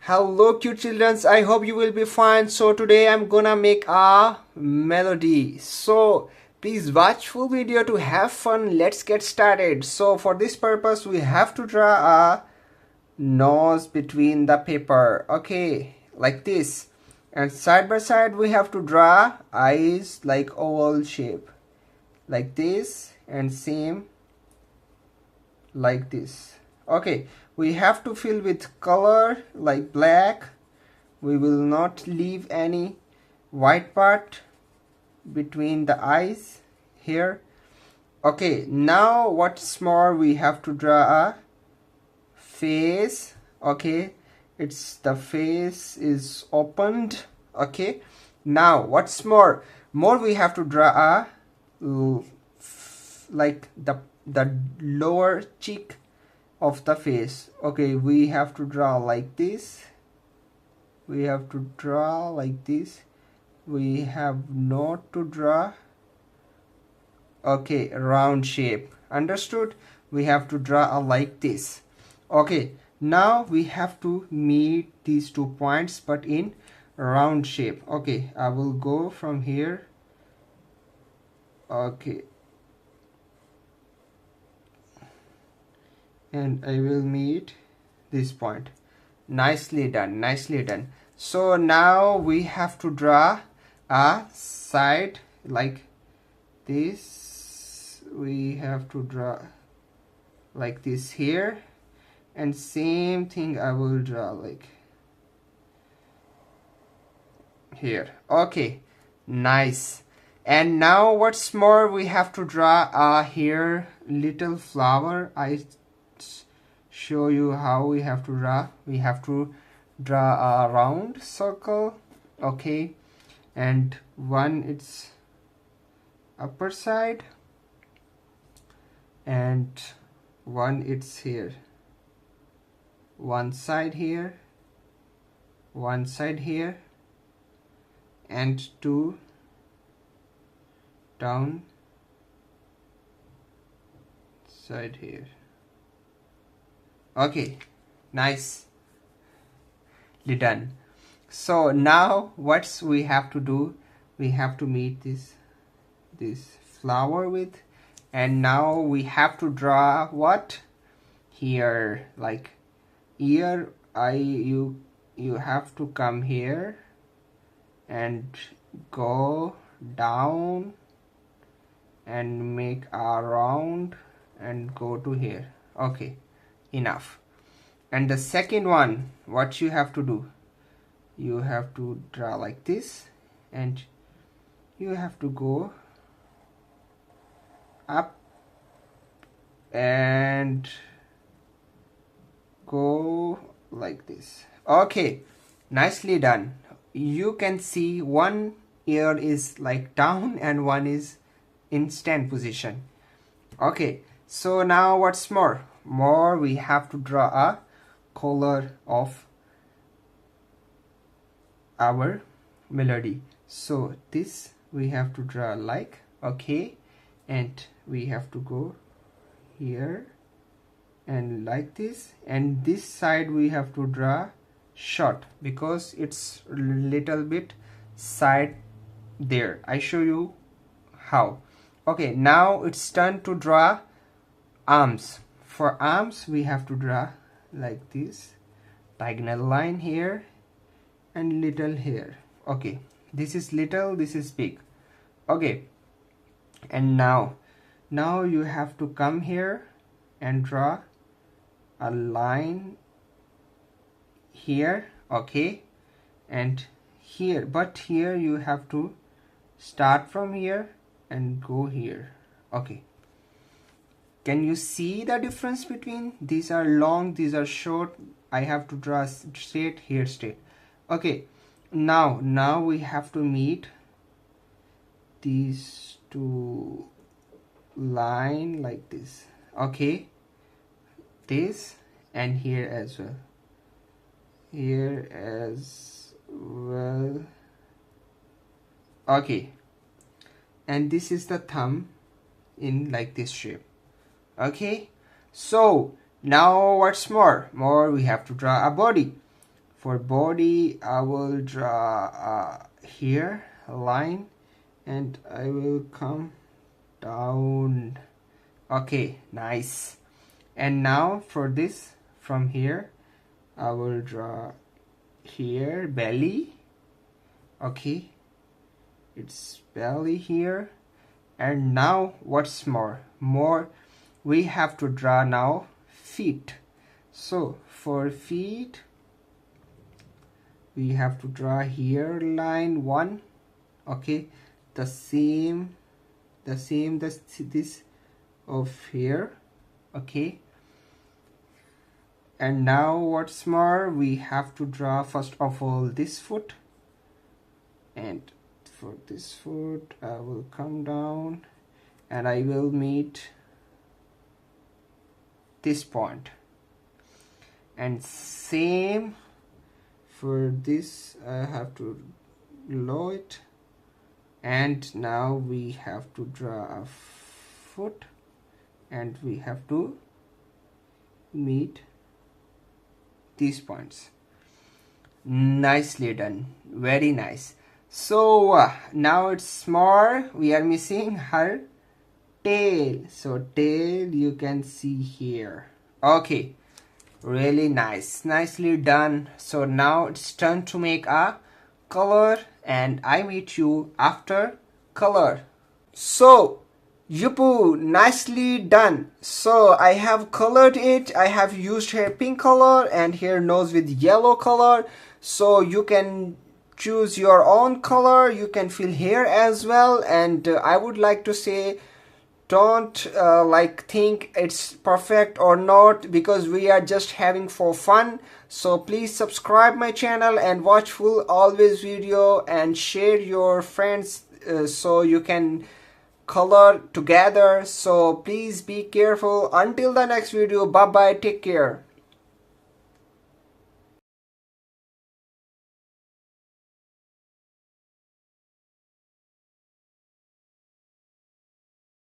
Hello cute childrens, I hope you will be fine. So today I'm gonna make a melody. So please watch full video to have fun. Let's get started. So for this purpose we have to draw a nose between the paper. Okay, like this. And side by side we have to draw eyes like oval shape. Like this and same like this. Okay, we have to fill with color like black. We will not leave any white part between the eyes here. Okay, now what's more, we have to draw a face. Okay, it's the face is opened. Okay, now what's more we have to draw a like the lower cheek of the face. Okay, we have to draw like this. We have to draw like this. We have not to draw okay round shape. Understood? We have to draw like this. Okay, now we have to meet these 2 points but in round shape. Okay, I will go from here. Okay, and I will meet this point. Nicely done, nicely done. So now we have to draw a side like this. We have to draw like this here, and same thing I will draw like here. Okay, nice. And now what's more, we have to draw a here little flower. I show you how we have to draw. We have to draw a round circle. Okay, and one it's upper side and one it's here, one side here, one side here, and two down side here. Okay, nicely done. So now what's we have to do, we have to meet this flower with, and now we have to draw what here like ear. You have to come here and go down and make a round and go to here. Okay, enough. And the second one, what you have to do, you have to draw like this, and you have to go up and go like this. Okay, nicely done. You can see one ear is like down and one is in stand position. Okay, so now what's more we have to draw a color of our melody. So this we have to draw like, okay, and we have to go here and like this, and this side we have to draw short because it's little bit side there. I show you how. Okay, now it's time to draw arms. For arms we have to draw like this diagonal line here and little here. Okay, this is little, this is big. Okay, and now you have to come here and draw a line here. Okay, and here, but here you have to start from here and go here. Okay, can you see the difference between these are long, these are short? I have to draw straight, here straight. Okay, now we have to meet these two line like this. Okay, this and here as well, here as well. Okay, and this is the thumb in like this shape. Okay, so now what's more we have to draw a body. For body, I will draw here a line, and I will come down. Okay, nice. And now for this, from here I will draw here belly. Okay, it's belly here. And now what's more we have to draw now feet. So for feet, we have to draw here line 1. Okay, the same this of here. Okay, and now what's more, we have to draw first of all this foot, and for this foot I will come down and I will meet this point, and same for this I have to lower it, and now we have to draw a foot and we have to meet these points. Nicely done, very nice. So now it's more, we are missing her tail. So tail you can see here. Okay, really nice, nicely done. So now it's turn to make a color, and I meet you after color. So Yupu, nicely done. So I have colored it. I have used here pink color and here nose with yellow color. So you can choose your own color. You can fill here as well. And I would like to say, don't think it's perfect or not, because we are just having for fun. So please subscribe my channel and watch full always video, and share your friends so you can color together. So please be careful. Until the next video, bye bye, take care.